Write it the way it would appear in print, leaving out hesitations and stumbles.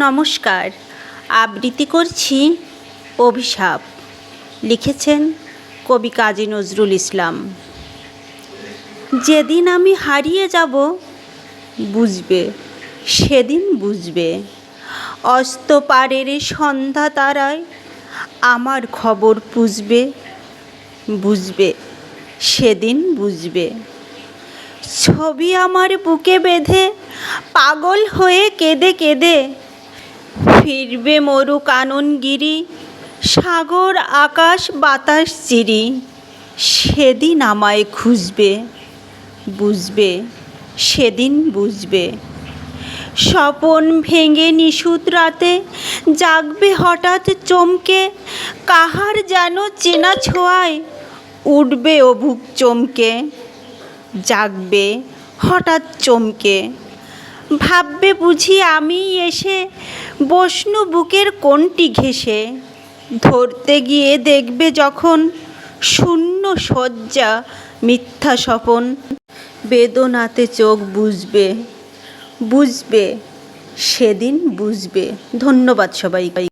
নমস্কার। আবৃত্তি করছি অভিশাপ। লিখেছেন কবি কাজী নজরুল ইসলাম। যেদিন আমি হারিয়ে যাব বুঝবে, সেদিন বুঝবে। অস্ত পারের সন্ধ্যা তারায় আমার খবর পুষবে, বুঝবে, সেদিন বুঝবে। ছবি আমার বুকে বেঁধে পাগল হয়ে কেঁদে কেঁদে ফিরবে মরু কাননগিরি, সাগর আকাশ বাতাস চিরি। সেদিন আমায় খুঁজবে, বুঝবে, সেদিন বুঝবে। স্বপন ভেঙে নিশুত রাতে জাগবে হঠাৎ চমকে, কাহার যেন চেনা ছোঁয়ায় উঠবে অভুক চমকে। জাগবে হঠাৎ চমকে, ভাববে বুঝি আমি এসে বসনু বুকের কোণটি ঘেঁষে। ধরতে গিয়ে দেখবে যখন শূন্য শয্যা মিথ্যা স্বপন। বেদনাতে চোখ বুজবে, বুঝবে, সেদিন বুঝবে। ধন্যবাদ সবাইকে।